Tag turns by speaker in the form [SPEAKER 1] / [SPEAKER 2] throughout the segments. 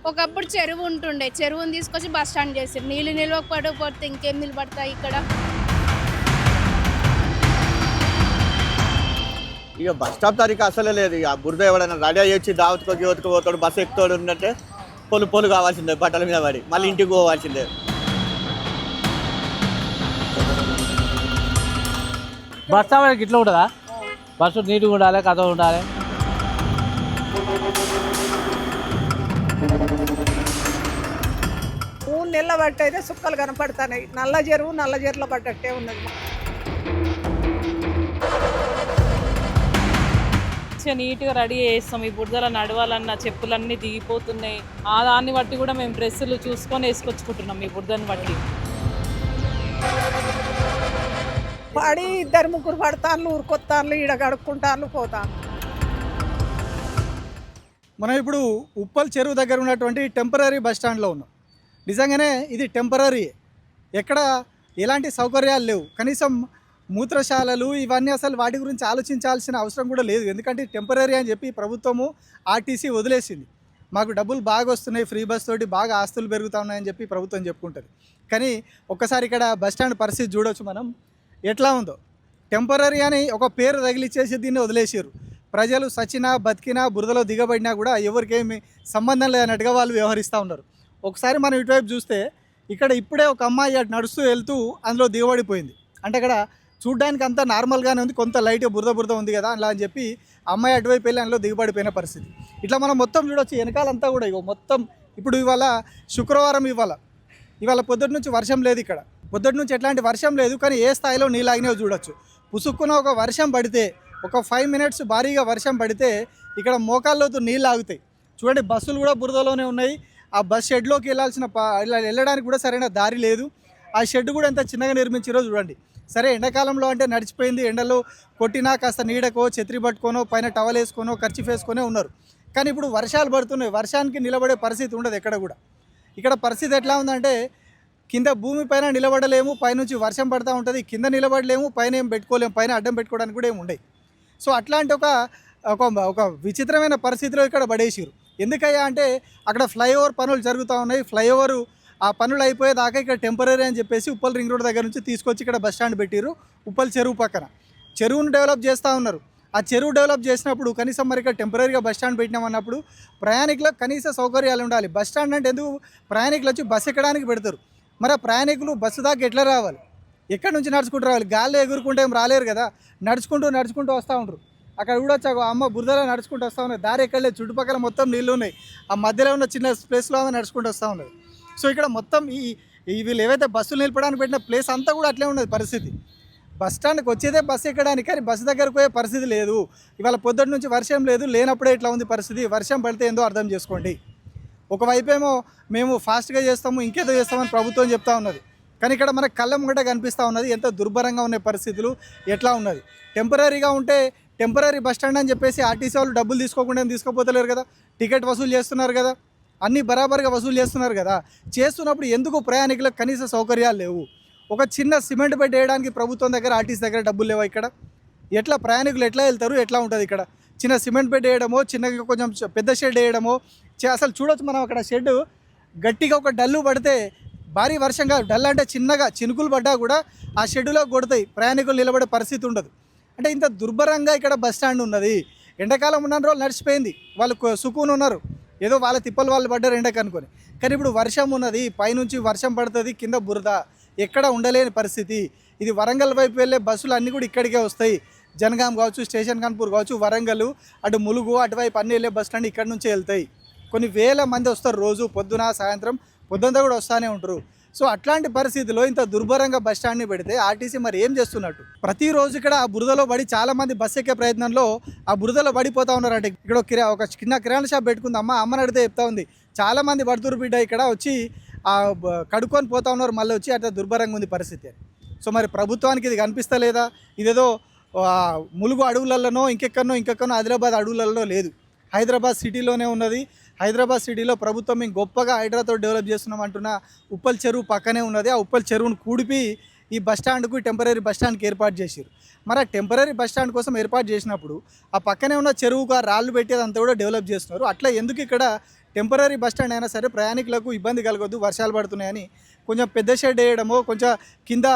[SPEAKER 1] ఒకప్పుడు చెరువు ఉంటుండే, చెరువుని తీసుకొచ్చి బస్ స్టాండ్ చేసారు. నీళ్ళు నిలవకపోతే ఇంకేం నిలబడతాయి ఇక్కడ?
[SPEAKER 2] ఇక బస్ స్టాప్ తరిక అసలే లేదు. ఇక బురద ఎవడైనా రెడీ అయ్యి దావత్తుకోకి యువతకు పోతాడు, బస్సు ఎక్కుతాడు ఉన్నట్టే పొలు కావాల్సిందే, బట్టల మీద పడి మళ్ళీ ఇంటికి పోవాల్సిందే.
[SPEAKER 3] బస్ స్టాప్ ఇట్లా ఉంటుందా? బస్సు నీట్గా ఉండాలి, కథ ఉండాలి.
[SPEAKER 4] మూడు నెలల బట్టి అయితే సుక్కలు కనపడుతున్నాయి. నల్ల చెరువులో పడ్డట్టే ఉన్నది.
[SPEAKER 5] నీట్గా రెడీ చేస్తాం. ఈ బురదలో నడవాలన్న చెప్పులన్నీ దిగిపోతున్నాయి. ఆ దాన్ని బట్టి కూడా మేము డ్రెస్సులు చూసుకొని వేసుకొచ్చుకుంటున్నాం ఈ బురదని బట్టి.
[SPEAKER 4] పడి 2-3 పడతాను, ఊరుకొత్తాను, ఈడ గడుక్కుంటాను, పోతాను.
[SPEAKER 6] మనం ఇప్పుడు ఉప్పల్ చెరువు దగ్గర ఉన్నటువంటి టెంపరీ బస్ స్టాండ్లో ఉన్నాం. నిజంగానే ఇది టెంపరీ, ఎక్కడ ఎలాంటి సౌకర్యాలు లేవు. కనీసం మూత్రశాలలు ఇవన్నీ అసలు వాటి గురించి ఆలోచించాల్సిన అవసరం కూడా లేదు. ఎందుకంటే టెంపరీ అని చెప్పి ప్రభుత్వము ఆర్టీసీ వదిలేసింది. మాకు డబ్బులు బాగా వస్తున్నాయి, ఫ్రీ బస్ తోటి బాగా ఆస్తులు పెరుగుతూ ఉన్నాయని చెప్పి ప్రభుత్వం చెప్పుకుంటుంది. కానీ ఒక్కసారి ఇక్కడ బస్ స్టాండ్ పరిస్థితి చూడవచ్చు మనం ఎట్లా ఉందో. టెంపరీ అని ఒక పేరు తగిలిచ్చేసి దీన్ని వదిలేసారు. ప్రజలు సచ్చినా బతికినా బురదలో దిగబడినా కూడా ఎవరికేమి సంబంధం లేదన్నట్టుగా వాళ్ళు వ్యవహరిస్తూ ఉన్నారు. ఒకసారి మనం ఇటువైపు చూస్తే ఇక్కడ ఇప్పుడే ఒక అమ్మాయి అటు నడుస్తూ వెళ్తూ అందులో దిగబడిపోయింది. అంటే అక్కడ చూడ్డానికి అంతా నార్మల్గానే ఉంది, కొంత లైట్ బురద ఉంది కదా అలా అని చెప్పి అమ్మాయి అటువైపు వెళ్ళి అందులో దిగబడిపోయిన పరిస్థితి. ఇట్లా మనం మొత్తం చూడవచ్చు. వెనకాలంతా కూడా ఇగో మొత్తం ఇప్పుడు ఇవాళ శుక్రవారం, ఇవాళ పొద్దుటి నుంచి వర్షం లేదు. ఇక్కడ పొద్దుటి నుంచి ఎట్లాంటి వర్షం లేదు, కానీ ఏ స్థాయిలో నీళ్ళు ఆగినాయో చూడొచ్చు. పుసుక్కున ఒక వర్షం పడితే, ఒక 5 మినిట్స్ భారీగా వర్షం పడితే ఇక్కడ మోకాల్లోతు నీళ్ళు ఆగుతాయి. చూడండి, బస్సులు కూడా బురదలోనే ఉన్నాయి. ఆ బస్ షెడ్లోకి వెళ్ళడానికి కూడా సరైన దారి లేదు. ఆ షెడ్ కూడా ఎంత చిన్నగా నిర్మించారో చూడండి. సరే, ఎండాకాలంలో అంటే నడిచిపోయింది, ఎండలో కొట్టినా కాస్త నీడకో ఛత్రి పట్టుకోనో పైన టవల్ వేసుకొనో ఖర్చు వేసుకొనే ఉన్నారు. కానీ ఇప్పుడు వర్షాలు పడుతున్నాయి, వర్షానికి నిలబడే పరిస్థితి ఉండదు ఎక్కడ కూడా. ఇక్కడ పరిస్థితి ఎట్లా ఉందంటే కింద భూమి పైన నిలబడలేము, పైనుంచి వర్షం పడుతూ ఉంటుంది, కింద నిలబడలేము, పైన ఏం పెట్టుకోలేము, పైన అడ్డం పెట్టుకోవడానికి కూడా ఏమి ఉండవు. సో అట్లాంటి ఒక విచిత్రమైన పరిస్థితిలో ఇక్కడ పడేసిరు. ఎందుకయ్యా అంటే అక్కడ ఫ్లైఓవర్ పనులు జరుగుతూ ఉన్నాయి. ఫ్లైఓవర్ ఆ పనులు అయిపోయేదాకా ఇక్కడ టెంపరీ అని చెప్పేసి ఉప్పల్ రింగ్ రోడ్ దగ్గర నుంచి తీసుకొచ్చి ఇక్కడ బస్ స్టాండ్ పెట్టిరు. ఉప్పల్ చెరువు పక్కన చెరువును డెవలప్ చేస్తూ ఉన్నారు. ఆ చెరువు డెవలప్ చేసినప్పుడు కనీసం మరి ఇక్కడ టెంపరీగా బస్ స్టాండ్ పెట్టినామన్నప్పుడు ప్రయాణికులకు కనీస సౌకర్యాలు ఉండాలి. బస్ స్టాండ్ అంటే ఎందుకు, ప్రయాణికులు వచ్చి బస్సు ఎక్కడానికి పెడతారు. మరి ఆ ప్రయాణికులు బస్సు దాకా ఎట్లా రావాలి? ఎక్కడి నుంచి నడుచుకుంటూ రావాలి? గాల్లో ఎగురుకుంటే ఏం రాలేరు కదా, నడుచుకుంటూ వస్తూ ఉంటారు. అక్కడ కూడా అమ్మ బురదలో నడుచుకుంటూ వస్తూ ఉన్నాయి. దారి ఎక్కడలేదు, చుట్టుపక్కల మొత్తం నీళ్ళు ఉన్నాయి. ఆ మధ్యలో ఉన్న చిన్న ప్లేస్లో ఆమె నడుచుకుంటూ వస్తూ ఉన్నది. సో ఇక్కడ మొత్తం వీళ్ళు ఏవైతే బస్సులు నిలపడానికి పెట్టిన ప్లేస్ అంతా కూడా అట్లే ఉన్నది పరిస్థితి. బస్ స్టాండ్కి వచ్చేదే బస్సు ఎక్కడానికి, కానీ బస్సు దగ్గరకు పోయే పరిస్థితి లేదు. ఇవాళ పొద్దుటి నుంచి వర్షం లేదు, లేనప్పుడే ఇట్లా ఉంది పరిస్థితి. వర్షం పడితే ఏందో అర్థం చేసుకోండి. ఒకవైపేమో మేము ఫాస్ట్గా చేస్తాము, ఇంకేదో చేస్తామని ప్రభుత్వం చెప్తా ఉన్నది. కానీ ఇక్కడ మనకు కళ్ళ ముంగట కనిపిస్తూ ఉన్నది ఎంత దుర్భరంగా ఉన్న పరిస్థితులు ఎట్లా ఉన్నది. టెంపరీగా ఉంటే టెంపరీ బస్ స్టాండ్ అని చెప్పేసి ఆర్టీసీ వాళ్ళు డబ్బులు తీసుకోకుండా తీసుకోపోతలేరు కదా, టికెట్ వసూలు చేస్తున్నారు కదా, అన్నీ బరాబర్గా వసూలు చేస్తున్నారు కదా. చేస్తున్నప్పుడు ఎందుకు ప్రయాణికులకు కనీస సౌకర్యాలు లేవు? ఒక చిన్న సిమెంట్ బెడ్ వేయడానికి ప్రభుత్వం దగ్గర, ఆర్టీసీ దగ్గర డబ్బులు లేవా? ఇక్కడ ఎట్లా ప్రయాణికులు ఎట్లా వెళ్తారు? ఎట్లా ఉంటుంది? ఇక్కడ చిన్న సిమెంట్ బెడ్ వేయడమో, చిన్నగా కొంచెం పెద్ద షెడ్ వేయడమో అసలు చూడొచ్చు మనం. అక్కడ షెడ్ గట్టిగా ఒక డల్లు పడితే, భారీ వర్షంగా డల్ అంటే చిన్నగా చినుకులు పడ్డా కూడా ఆ షెడ్లో కొడతాయి, ప్రయాణికులు నిలబడే పరిస్థితి ఉండదు. అంటే ఇంత దుర్భరంగా ఇక్కడ బస్ స్టాండ్ ఉన్నది. ఎండాకాలం ఉన్న రోజులు నడిచిపోయింది, వాళ్ళు సుకూన్ ఉన్నారు, ఏదో వాళ్ళ తిప్పలు వాళ్ళు పడ్డారు ఎండకు అనుకొని. కానీ ఇప్పుడు వర్షం ఉన్నది, పైనుంచి వర్షం పడుతుంది, కింద బురద, ఎక్కడ ఉండలేని పరిస్థితి. ఇది వరంగల్ వైపు వెళ్ళే బస్సులు అన్నీ కూడా ఇక్కడికే వస్తాయి. జనగాం కావచ్చు, స్టేషన్ కాన్పూర్ కావచ్చు, వరంగల్, అటు ములుగు, అటువైపు అన్నీ వెళ్ళే బస్ స్టాండ్ ఇక్కడి నుంచే వెళ్తాయి. కొన్ని వేల మంది వస్తారు రోజు, పొద్దున సాయంత్రం, పొద్దుంతా కూడా వస్తూనే ఉంటారు. సో అట్లాంటి పరిస్థితిలో ఇంత దుర్భరంగా బస్ స్టాండ్ని పెడితే ఆర్టీసీ మరి ఏం చేస్తున్నట్టు? ప్రతిరోజు ఇక్కడ ఆ బురదలో పడి చాలామంది బస్ ఎక్కే ప్రయత్నంలో ఆ బురదలో పడిపోతూ ఉన్నారంటే. ఇక్కడ ఒక చిన్న కిరాణా షాప్ పెట్టుకుంది అమ్మని అడిగితే చెప్తా ఉంది, చాలామంది పడుతురు బిడ్డ, ఇక్కడ వచ్చి కడుక్కొని పోతా ఉన్నారు, మళ్ళీ వచ్చి అట్లా దుర్భరంగా ఉంది పరిస్థితి. సో మరి ప్రభుత్వానికి ఇది కనిపిస్తలేదా? ఇదేదో ములుగు అడవులలోనో ఇంకెక్కడనో ఆదిలాబాద్ అడవులలో లేదు, హైదరాబాద్ సిటీలోనే ఉన్నది. హైదరాబాద్ సిటీలో ప్రభుత్వం మేము గొప్పగా హైడ్రాతో డెవలప్ చేస్తున్నాం అంటున్న ఉప్పల్ చెరువు పక్కనే ఉన్నది. ఆ ఉప్పల్ చెరువును కూడిపి ఈ బస్ స్టాండ్కు టెంపరీ బస్ స్టాండ్కి ఏర్పాటు చేశారు. మరి ఆ టెంపరీ బస్ స్టాండ్ కోసం ఏర్పాటు చేసినప్పుడు ఆ పక్కనే ఉన్న చెరువుకు ఆ రాళ్ళు పెట్టేదంతా కూడా డెవలప్ చేస్తున్నారు. అట్లా ఎందుకు ఇక్కడ టెంపరీ బస్ స్టాండ్ అయినా సరే ప్రయాణికులకు ఇబ్బంది కలగొద్దు, వర్షాలు పడుతున్నాయని కొంచెం పెద్ద షెడ్ వేయడమో, కొంచెం కింద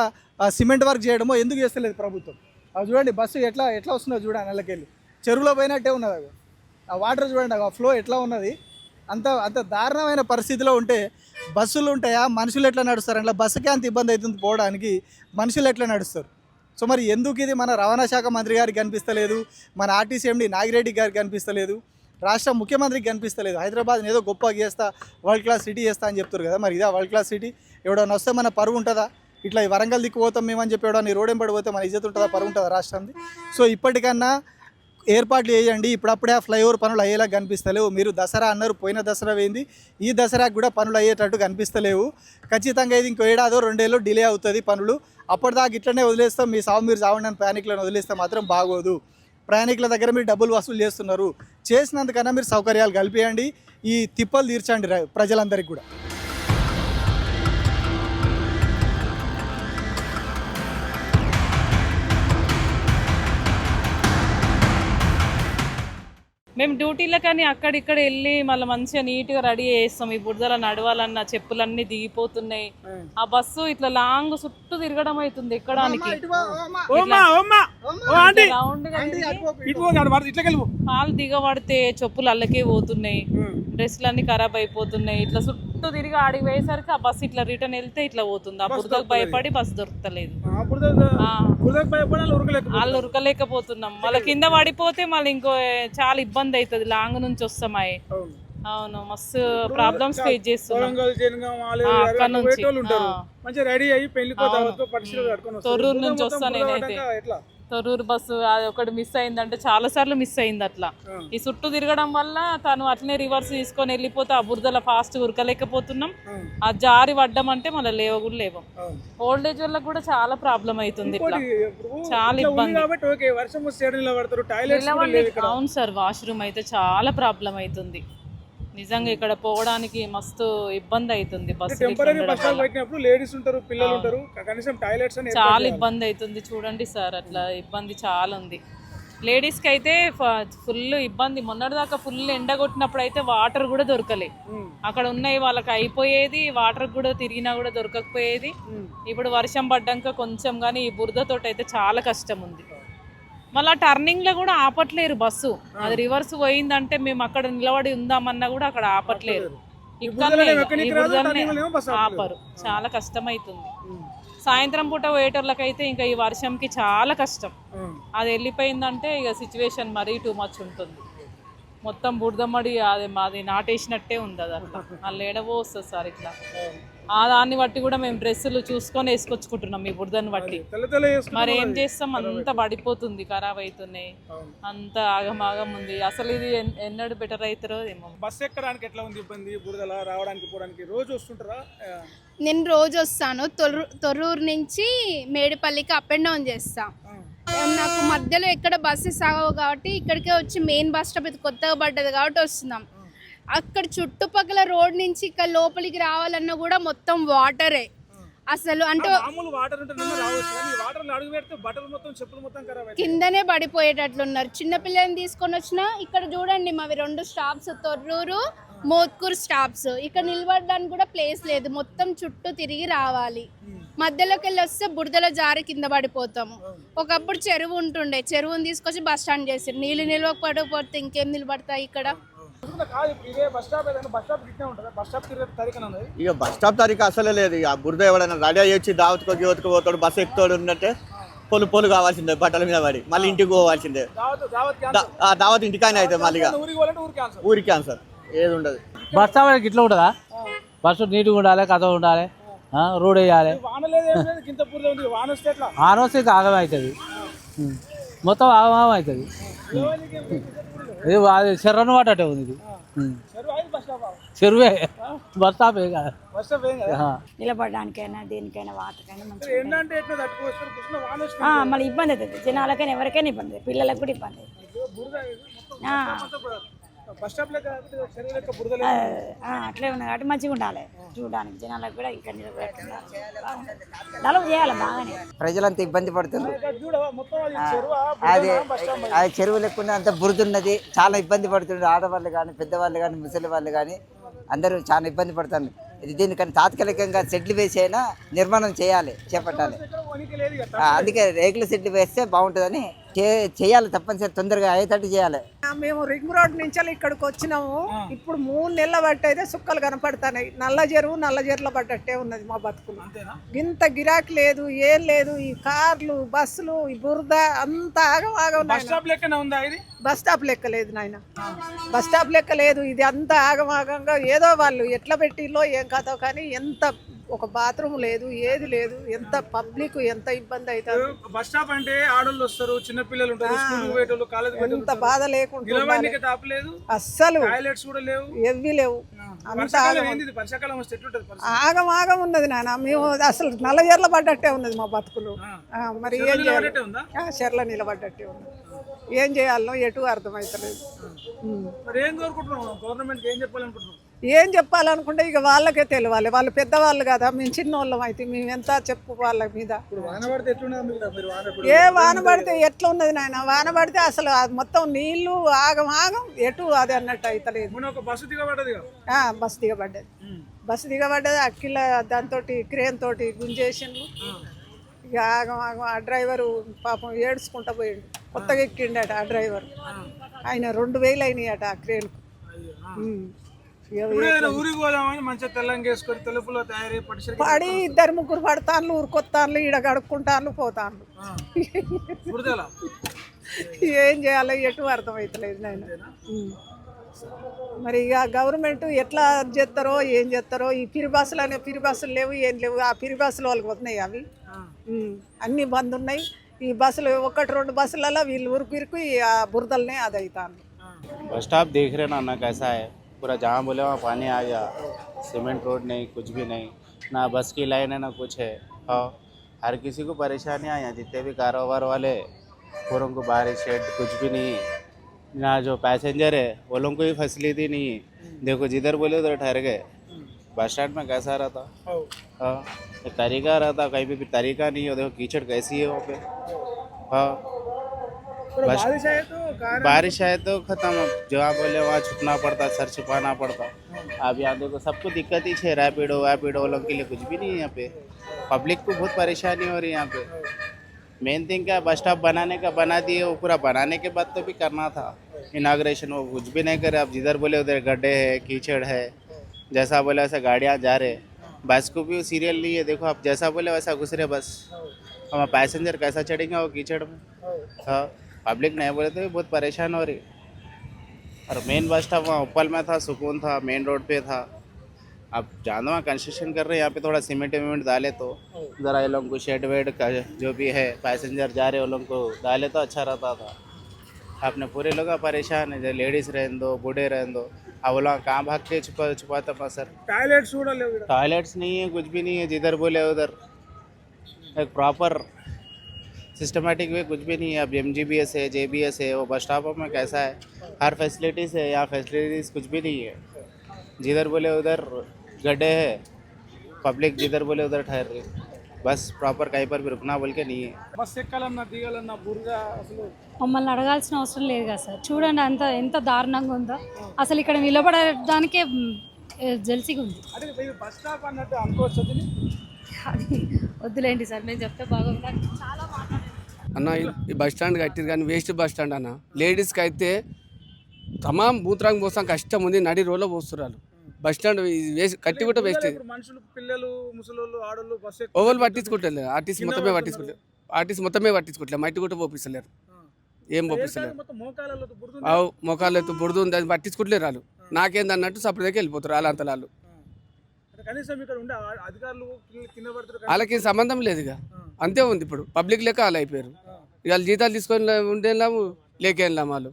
[SPEAKER 6] సిమెంట్ వర్క్ చేయడమో ఎందుకు చేస్తలేదు ప్రభుత్వం? అది చూడండి, బస్సు ఎట్లా వస్తుందో చూడండి, నెలకెళ్ళి చెరువులో పోయినట్టే ఉన్నది. అది ఆ వాటర్ చూడండి, ఆ ఫ్లో ఎట్లా ఉన్నది. అంత దారుణమైన పరిస్థితిలో ఉంటే బస్సులు ఉంటాయా, మనుషులు ఎట్లా నడుస్తారు? అట్లా బస్సుకే అంత ఇబ్బంది అవుతుంది పోవడానికి, మనుషులు ఎట్లా నడుస్తారు? సో మరి ఎందుకు ఇది మన రవాణా శాఖ మంత్రి గారికి కనిపిస్తలేదు, మన ఆర్టీసీ ఎండి నాగిరెడ్డి గారికి కనిపిస్తలేదు, రాష్ట్ర ముఖ్యమంత్రికి కనిపిస్తలేదు? హైదరాబాద్ని ఏదో గొప్పగా చేస్తా, వరల్డ్ క్లాస్ సిటీ చేస్తా అని చెప్తారు కదా, మరి ఇదా వరల్డ్ క్లాస్ సిటీ? ఎవడన్నా వస్తే మన పరువు ఉంటుందా? ఇట్లా ఈ వరంగల్ దిక్కు పోతాం మేమని చెప్పి ఎవడన్నా రోడ్ ఎంబడి పోతే మన ఇజ్జత్ ఉంటుందా, పరువు ఉంటుందా రాష్ట్రానికి? సో ఇప్పటికన్నా ఏర్పాట్లు చేయండి. ఇప్పుడప్పుడే ఆ ఫ్లైఓవర్ పనులు అయ్యేలా కనిపిస్తలేవు. మీరు దసరా అన్నారు, పోయిన దసరా పోయింది, ఈ దసరాకు కూడా పనులు అయ్యేటట్టు కనిపిస్తలేవు. ఖచ్చితంగా ఇది ఇంకో ఏడాదో 2 ఏళ్ళు డిలే అవుతుంది పనులు. అప్పటిదాకా ఇట్లనే వదిలేస్తాం, మీ సాగు మీరు సాగుండని ప్రయాణికులను వదిలేస్తే మాత్రం బాగోదు. ప్రయాణికుల దగ్గర మీరు డబ్బులు వసూలు చేస్తున్నారు. చేసినందుకన్నా మీరు సౌకర్యాలు కల్పియండి, ఈ తిప్పలు తీర్చండి ప్రజలందరికీ కూడా.
[SPEAKER 5] మేము డ్యూటీలకని అక్కడిక్కడ వెళ్ళి మళ్ళీ మంచిగా నీట్గా రెడీ చేస్తాం. ఈ బురదలో నడవాలన్న చెప్పులన్నీ దిగిపోతున్నాయి. ఆ బస్సు ఇట్లా లాంగ్ చుట్టూ తిరగడం అవుతుంది ఎక్కడానికి. కాలు దిగబడితే చెప్పులు అల్లకే పోతున్నాయి, డ్రెస్సులన్నీ ఖరాబ్ అయిపోతున్నాయి. ఇట్లా చుట్టూ తిరిగి ఆడికి పోయేసరికి ఆ బస్సు ఇట్లా రిటర్న్ వెళ్తే ఇట్లా పోతుంది. ఆ బురదకు భయపడి బస్సు దొరుకుతలేదు, వాళ్ళు ఉరకలేకపోతున్నాం. మళ్ళీ కింద పడిపోతే మళ్ళీ ఇంకో చాలా ఇబ్బంది అవుతుంది, లాంగ్ నుంచి వస్తామాయి. అవును, మస్తు ప్రాబ్లమ్స్ ఫేస్ చేస్తున్నాం. అక్కడ నుంచి తొర్రూరు నుంచి వస్తాను నేనైతే. తొర్రూరు బస్సు అది ఒకటి మిస్ అయిందంటే చాలా సార్లు మిస్ అయింది. అట్లా ఈ చుట్టూ తిరగడం వల్ల తను అట్లనే రివర్స్ తీసుకొని వెళ్ళిపోతే ఆ బురదల ఫాస్ట్ ఉరకలేకపోతున్నాం. ఆ జారి పడ్డం అంటే మళ్ళీ లేవ కూడా లేవం. ఓల్డేజ్ వల్ల కూడా చాలా ప్రాబ్లం అవుతుంది. ఇట్లా చాలా ఇబ్బంది. అవును సార్, వాష్రూమ్ అయితే చాలా ప్రాబ్లం అవుతుంది. నిజంగా ఇక్కడ పోవడానికి మస్తు ఇబ్బంది అవుతుంది. చాలా ఇబ్బంది అవుతుంది. చూడండి సార్, అట్లా ఇబ్బంది చాలా ఉంది. లేడీస్కి అయితే ఫుల్ ఇబ్బంది. మొన్నటిదాకా ఫుల్ ఎండ కొట్టినప్పుడు అయితే వాటర్ కూడా దొరకలే. అక్కడ ఉన్నాయి వాళ్ళకి అయిపోయేది, వాటర్ కూడా తిరిగినా కూడా దొరకకపోయేది. ఇప్పుడు వర్షం పడ్డాక కొంచెం, కానీ ఈ బురదతోటి అయితే చాలా కష్టం ఉంది. మళ్ళీ టర్నింగ్ లో కూడా ఆపట్లేరు బస్సు. అది రివర్స్ పోయిందంటే మేము అక్కడ నిలబడి ఉందామన్నా కూడా అక్కడ ఆపట్లేరు. ఆపరు, చాలా కష్టం అవుతుంది. సాయంత్రం పూట పోయేటోళ్ళకైతే ఇంకా ఈ వర్షంకి చాలా కష్టం. అది వెళ్ళిపోయిందంటే ఇక సిచ్యువేషన్ మరీ టూ మచ్ ఉంటుంది. మొత్తం బురదమడి అది నాటేసినట్టే ఉంది. అది అట్లా మళ్ళీ ఏడవో వస్తుంది సార్. ఇట్లా ఆ దాన్ని బట్టి కూడా మేము డ్రెస్సులు చూసుకొని వేసుకొచ్చుకుంటున్నాం ఈ బురదను బట్టి. మరి ఏం చేస్తాం, అంత పడిపోతుంది, ఖరాబ్ అవుతున్నాయి, అంత ఆగమాగం ఉంది. అసలు ఇది ఎన్నడూ బెటర్ అవుతారో ఏమో.
[SPEAKER 7] బస్ ఎక్కడానికి ఎట్లా ఉంది ఇబ్బంది? బురదల రావడానికి పోవడానికి రోజు వస్తుంటారా?
[SPEAKER 1] నేను రోజు వస్తాను. తొర్రూరు నుంచి మేడిపల్లికి అప్ అండ్ డౌన్ చేస్తా. నాకు మధ్యలో ఎక్కడ బస్సెస్ ఆగవు కాబట్టి ఇక్కడికే వచ్చి మెయిన్ బస్ స్టాప్ ఇది కొత్తగా పడ్డది కాబట్టి వస్తున్నాం. అక్కడ చుట్టుపక్కల రోడ్ నుంచి ఇక్కడ లోపలికి రావాలన్నా కూడా మొత్తం వాటరే. అసలు అంటే కిందనే పడిపోయేటట్లున్నారు. చిన్నపిల్లల్ని తీసుకొని వచ్చినా ఇక్కడ చూడండి, మావి 2 స్టాప్స్, తొర్రూరు మోత్కూర్ స్టాప్స్. ఇక్కడ నిలబడడానికి కూడా ప్లేస్ లేదు, మొత్తం చుట్టూ తిరిగి రావాలి. మధ్యలోకి వెళ్ళి వస్తే బురదలో జారి కింద పడిపోతాము. ఒకప్పుడు చెరువు ఉంటుండే, చెరువుని తీసుకొచ్చి బస్ స్టాండ్ చేసి నీళ్ళు నిలవకపోతే ఇంకేం నిలబడతాయి ఇక్కడ?
[SPEAKER 2] ఇక బస్ స్టాప్ తరిక అసలే లేదు. ఇక బురద ఎవడైనా రెడీ చేసి దావత్తుకు పోతాడు, బస్సు ఎక్కుతాడు ఉన్నట్టే పొలు కావాల్సిందే, బట్టల మీద పడి మళ్ళీ ఇంటికి పోవాల్సిందే. దావత్ ఇంటికైనా అయితే మళ్ళీ ఊరికి క్యాన్సర్ ఏది ఉండదు.
[SPEAKER 3] బస్ స్టాప్ ఇట్లా ఉంటుందా? బస్సు నీట్గా ఉండాలి, కథ ఉండాలి, రోడ్ వేయాలి. ఆనొస్తే ఇంకా ఆగం అవుతుంది, మొత్తం ఆగమాగం అవుతుంది. ఇది అది చెర్రను పట్టటే ఉంది. ఇది చెరువే, బస్ స్టాప్ ఏ కాదు.
[SPEAKER 8] నిలబడడానికైనా దేనికైనా వాటకైనా మళ్ళీ ఇబ్బంది అవుతుంది. జనాలకైనా ఎవరికైనా ఇబ్బంది, పిల్లలకు కూడా ఇబ్బంది అవుతుంది.
[SPEAKER 7] బస్ స్టాప్ లెక్క చెరువు లెక్క బురద
[SPEAKER 8] అట్లే ఉన్నది కాబట్టి మంచిగా ఉండాలి చూడడానికి జనాలకు కూడా ఇక్కడ నిలబెట్టకుండా డెవలప్ చేయాలి బాగానే.
[SPEAKER 9] ప్రజలంతా ఇబ్బంది పడుతున్నారు.
[SPEAKER 7] మొత్తం అది చెరువు
[SPEAKER 9] అది చెరువు లేకుండా అంత బురదున్నది, చాలా ఇబ్బంది పడుతున్నారు. ఆడవాళ్ళు కానీ, పెద్దవాళ్ళు కానీ, ముసలి వాళ్ళు కానీ అందరూ చాలా ఇబ్బంది పడుతున్నారు. దీనికని తాత్కాలికంగా షెడ్లు వేసి అయినా నిర్మాణం చేపట్టాలి. అందుకే రేకుల షెడ్లు వేస్తే బాగుంటుందని చేయాలి. తప్పనిసరి తొందరగా అయ్యేటట్టు చేయాలి.
[SPEAKER 4] మేము రింగ్ రోడ్ నుంచి ఇక్కడికి వచ్చినాము. ఇప్పుడు 3 నెలల బట్టి అయితే సుక్కలు కనపడతాయి. నల్ల చెరువులో పడ్డట్టే ఉన్నది మా బతుకులు. ఇంత గిరాకీ లేదు, ఏం లేదు. ఈ కార్లు, బస్సులు, ఈ బురద అంతా ఆగం.
[SPEAKER 7] బస్ స్టాప్ లెక్కనే ఉందా ఇది?
[SPEAKER 4] బస్ స్టాప్ లెక్క లేదు నాయన, బస్ స్టాప్ లెక్క లేదు. ఇది అంతా ఆగమాగంగా ఏదో వాళ్ళు ఎట్లా పెట్టిలో ఏం కథో కానీ ఎంత ఒక బాత్రూమ్ లేదు, ఏది లేదు. ఎంత పబ్లిక్ ఎంత ఇబ్బంది అవుతుంది.
[SPEAKER 7] బస్ స్టాప్ అంటే ఆడోళ్ళు వస్తారు, చిన్న పిల్లలు ఉంటారు, స్కూల్ పోయేటోళ్ళు, కాలేజ్
[SPEAKER 4] ఎంత బాధ లేకుండా
[SPEAKER 7] తాపలేదు,
[SPEAKER 4] అస్సలు
[SPEAKER 7] టాయిలెట్స్ కూడా లేవు,
[SPEAKER 4] ఏవి లేవు. అంత
[SPEAKER 7] వర్షాకాలం వస్తే ఎట్లుంటది?
[SPEAKER 4] ఆగం ఉన్నది నాన్న. మేము అసలు నల్లజర్ల పడ్డట్టే ఉన్నది మా బతుకులు. మరి ఏం చేయాలి? చెర్ల నిలబడ్డట్టే ఉన్నది. ఏం చేయాలో ఎటు అర్థమవుతలేదు. ఏం చెప్పాలనుకుంటే ఇక వాళ్ళకే తెలియాలి. వాళ్ళు పెద్దవాళ్ళు కదా, మేము చిన్నోళ్ళం అయితే మేము ఎంత చెప్పు వాళ్ళ మీద. వాన పడితే ఎట్లా ఉన్నది నాయన? వాన పడితే అసలు మొత్తం నీళ్లు ఆగం ఎటు అది అన్నట్టు అవుతలేదు. బస్సు దిగబడ్డది. అక్కిల దాంతో క్రేన్ తోటి గుంజేసిండ్రు. ఇక ఆగం ఆ డ్రైవరు పాపం ఏడ్చుకుంటా పోయాడు. కొత్తగా ఎక్కిండట ఆ డ్రైవర్. ఆయన 2000 అయినాయట ఆ క్రేన్కు. పడి 2-3 పడతాన్లు, ఊరుకొత్తాన్లు, ఈడ గడుక్కుంటాన్లు, పోతాన్లు. ఏం చేయాలో ఎటు అర్థమవుతలేదు నాయన. మరి ఇక గవర్నమెంట్ ఎట్లా చేస్తారో ఏం చేస్తారో. ఈ పిరి బస్సులు లేవు, ఏం లేవు. ఆ పిరి బస్సులు వాళ్ళకి వస్తున్నాయి అవి అన్నీ బంద్ ఉన్నాయి. ఈ బస్సులు 1-2 బస్సులలో వీళ్ళు ఊరికి ఆ బురదలనే అది అవుతాను.
[SPEAKER 10] बस स्टॉप देख रहे ना ना कैसा है, पूरा जहाँ बोले वहाँ पानी आ गया. सीमेंट रोड नहीं, कुछ भी नहीं, ना बस की लाइन है ना कुछ है. और हर किसी को परेशानी है यहाँ. जितने भी कारोबार वाले पूरों को बारिश शेड कुछ भी नहीं है. ना जो पैसेंजर है वो लोगों को भी फैसिलिटी नहीं है. देखो जिधर बोले उधर ठहर गए. बस स्टैंड में कैसा रहता? हाँ, एक तरीका रहता, कहीं भी तरीका नहीं है. देखो कीचड़ कैसी है वहाँ पे. हाँ, बारिश आए तो खत्म. जहाँ बोले वहाँ छुपना पड़ता, सर छुपाना पड़ता. अब यहाँ देखो सबको दिक्कत ही है. रैपिडो वालों के लिए कुछ भी नहीं है यहाँ पे. पब्लिक को बहुत परेशानी हो रही है यहाँ पे. मेन थिंग क्या, बस स्टॉप बनाने का बना दिए, वो पूरा बनाने के बाद तो भी करना था इनाग्रेशन. वो कुछ भी नहीं करे. अब जिधर बोले उधर गड्ढे है, कीचड़ है. जैसा बोले वैसा गाड़ियाँ जा रहे. बस को भी सीरियल नहीं है. देखो आप जैसा बोले वैसा घुस रहे बस. हम पैसेंजर कैसा चढ़ेंगे वो कीचड़ में? हाँ, पब्लिक नहीं बोले तो भी बहुत परेशान हो रही. और मेन बस स्टॉप वहाँ उप्पल में था, सुकून था, मेन रोड पे था. अब जानो वहाँ कंस्ट्रक्शन कर रहे हैं. यहाँ पे थोड़ा सीमेंट डाले तो ज़रा ये लोगों को शेड वेड का जो भी है पैसेंजर जा रहे हैं वो लोगों को डाले तो अच्छा रहता था. आपने पूरे लोग परेशान है. जो लेडीज़ रहने दो, बूढ़े रहने दो. अब वो लोग कहाँ भाग के छुपाता सर. टॉयलेट्स नहीं है, कुछ भी नहीं है. जिधर बोले उधर एक प्रॉपर सिस्टमेटिक वे कुछ भी नहीं है. अब MGBS है, JBS है. वो बस स्टॉप में कैसा है, हर फैसिलिटीज़ है. यहाँ फैसिलिटीज़ कुछ भी नहीं है. जिधर बोले उधर गड्ढे है. पब्लिक जिधर बोले उधर ठहर रही. बस प्रॉपर कहीं पर भी रुकना बोल के नहीं है.
[SPEAKER 7] బస్ ఎక్కాలన్నా దిగాలన్నా బురద అసలు.
[SPEAKER 11] మమ్మల్ని అడగాల్సిన అవసరం లేదు కదా సార్. చూడండి ఎంత దారుణంగా ఉందో. అసలు ఇక్కడ నిలబడడానికే జల్సిగా ఉంది.
[SPEAKER 7] అంటే బస్ స్టాప్ అన్నట్టు అనుకోవచ్చు.
[SPEAKER 11] అది వద్దులేండి సార్, మేము చెప్తే బాగుంది. చాలా
[SPEAKER 12] అన్న ఈ బస్ స్టాండ్ కట్టింది కానీ వేస్ట్ బస్ స్టాండ్ అన్న. లేడీస్కి అయితే తమాం మూత్రాంగ పోసాం కష్టం ఉంది. నడి రోడ్లో పోస్తున్నారు. బస్ స్టాండ్ వేస్ట్ కట్టి కూడా వేస్ట్.
[SPEAKER 7] మనుషులు, పిల్లలు, ముసలోళ్ళు, ఆడోళ్ళు బస్సు
[SPEAKER 12] ఓవర్ పట్టించుకుంటలేదు. ఆర్టీసీ మొత్తమే పట్టించుకోవట్లేదు. మట్టి కూడా పోపిస్తలేరు. ఏం పోపిస్తలేరు. మోకాళ్ళతో బురద ఉంది, అది పట్టించుకుంటలేరు వాళ్ళు. నాకేంది అన్నట్టు సపరేట్గా వెళ్ళిపోతారు వాళ్ళు అంతలాళ్ళు. వాళ్ళకి సంబంధం లేదు. ఇక అంతే ఉంది. ఇప్పుడు పబ్లిక్ లెక్క వాళ్ళు అయిపోయారు. ఇవాళ జీతాలు తీసుకొని ఉండేలాము లేకేళ్ళాం వాళ్ళు.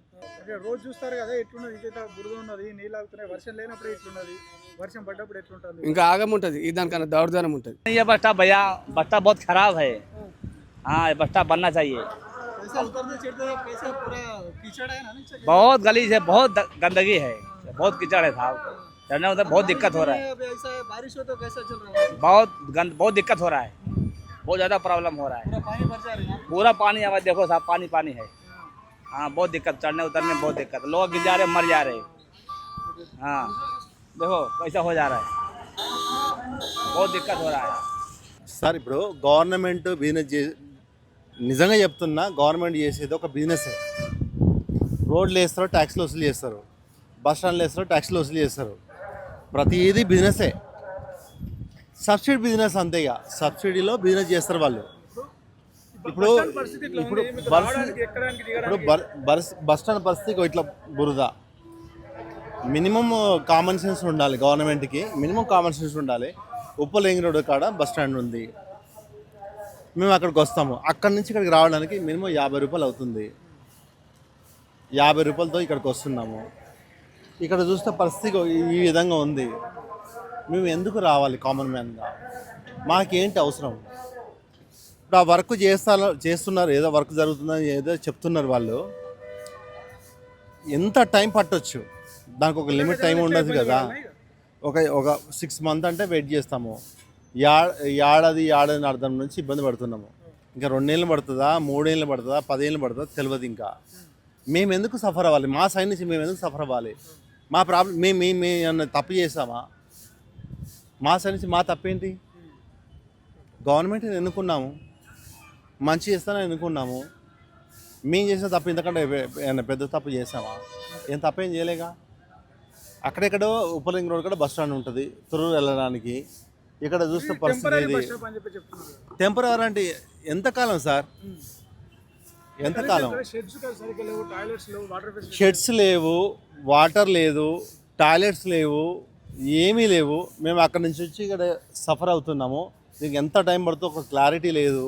[SPEAKER 7] రోజు చూస్తారు కదా ఎట్లున్నది. బురద ఉన్నది, నీళ్ళు ఆగుతున్నాయి. వర్షం లేనప్పుడు ఎట్లున్నది, వర్షం పడ్డప్పుడు ఎట్లుంటుంది.
[SPEAKER 12] ఇంకా ఆగం ఉంటుంది. ఈ దానికన్నా దౌర్జన్యం ఉంటుంది.
[SPEAKER 13] ये बस स्टॉप भैया, बस स्टॉप बहुत खराब है. हाँ, बस स्टॉप बनना चाहिए.
[SPEAKER 7] ऐसा उतरते चढ़ते कैसे पूरा कीचड़ है ना नीचे?
[SPEAKER 3] बहुत गलीज है, बहुत गंदगी है, बहुत कीचड़ है साहब, चढ़ने उधर बहुत दिक्कत हो रहा है,
[SPEAKER 7] अब ऐसा बारिश हो तो कैसा चल रहा है?
[SPEAKER 3] बहुत दिक्कत हो रहा है, बहुत ज़्यादा प्रॉब्लम हो रहा है,
[SPEAKER 7] पूरा पानी भर जा रहा है।
[SPEAKER 3] पूरा पानी आवाज देखो साहब, पानी पानी है। हाँ बहुत दिक्कत, चढ़ने उतरने में बहुत दिक्कत, लोग गिर जा रहे, मर जा रहे। हाँ देखो कैसा हो जा रहा है, बहुत दिक्कत हो रहा है।
[SPEAKER 13] సార్ ఇప్పుడు గవర్నమెంట్ బిజినెస్ నిజంగా చెప్తున్నా, గవర్నమెంట్ చేసేది ఒక బిజినెసే. రోడ్లు వేస్తారు, ట్యాక్స్లు వసూలు చేస్తారు, బస్ స్టాండ్లు వేస్తారు, ట్యాక్స్లు వసూలు చేస్తారు, ప్రతిదీ బిజినెసే. సబ్సిడీ బిజినెస్ అంతే, ఇక సబ్సిడీలో బిజినెస్ చేస్తారు వాళ్ళు. ఇప్పుడు ఇప్పుడు బస్ స్టాండ్ పరిస్థితి ఇట్లా బురద. మినిమం కామన్ సెన్స్ ఉండాలి గవర్నమెంట్కి, మినిమం కామన్ సెన్స్ ఉండాలి. ఉప్పల్ రింగ్ రోడ్ కాడ బస్ స్టాండ్ ఉంది, మేము అక్కడికి వస్తాము, అక్కడి నుంచి ఇక్కడికి రావడానికి మినిమం 50 రూపాయలు అవుతుంది. 50 రూపాయలతో ఇక్కడికి వస్తున్నాము. ఇక్కడ చూస్తే పరిస్థితి ఈ విధంగా ఉంది. మేము ఎందుకు రావాలి కామన్ మ్యాన్గా? మాకేంటి అవసరం? ఇప్పుడు ఆ వర్క్ చేస్తున్నారు, ఏదో వర్క్ జరుగుతుందని ఏదో చెప్తున్నారు వాళ్ళు. ఎంత టైం పట్టొచ్చు, దానికి ఒక లిమిట్ టైం ఉండదు కదా. ఒక 6 months అంటే వెయిట్ చేస్తాము, ఏడాది అర్థం నుంచి ఇబ్బంది పడుతున్నాము. ఇంకా 2 ఏళ్ళు పడుతుందా, 3 ఏళ్ళు పడుతుందా, 10 ఏళ్ళు పడుతుందా తెలియదు. ఇంకా మేము ఎందుకు సఫర్ అవ్వాలి? మా సైడ్ నుంచి మేము ఎందుకు సఫర్ అవ్వాలి? మా ప్రాబ్లం మేము ఏమన్నా తప్పు చేసామా? మా సైడ్ నుంచి మా తప్పేంటి? గవర్నమెంట్ని ఎన్నుకున్నాము, మంచి చేస్తానని ఎన్నుకున్నాము. మేము చేసిన తప్పు ఇంతకంటే ఏమైనా పెద్ద తప్పు చేసామా? ఏం తప్పేం చేయలేగా. అక్కడెక్కడో ఉప్పల్ రింగ్ రోడ్ కూడా బస్ స్టాండ్ ఉంటుంది తొర్రూరు వెళ్ళడానికి. ఇక్కడ చూస్తే పరిస్థితి ఇది టెంపరరీ అంటే ఎంతకాలం సార్? ఎంతకాలం? షెడ్స్ లేవు, వాటర్ లేదు, టాయిలెట్స్ లేవు, ఏమీ లేవు. మేము అక్కడి నుంచి వచ్చి ఇక్కడ సఫర్ అవుతున్నాము. దీనికి ఎంత టైం పడుతుందో ఒక క్లారిటీ లేదు.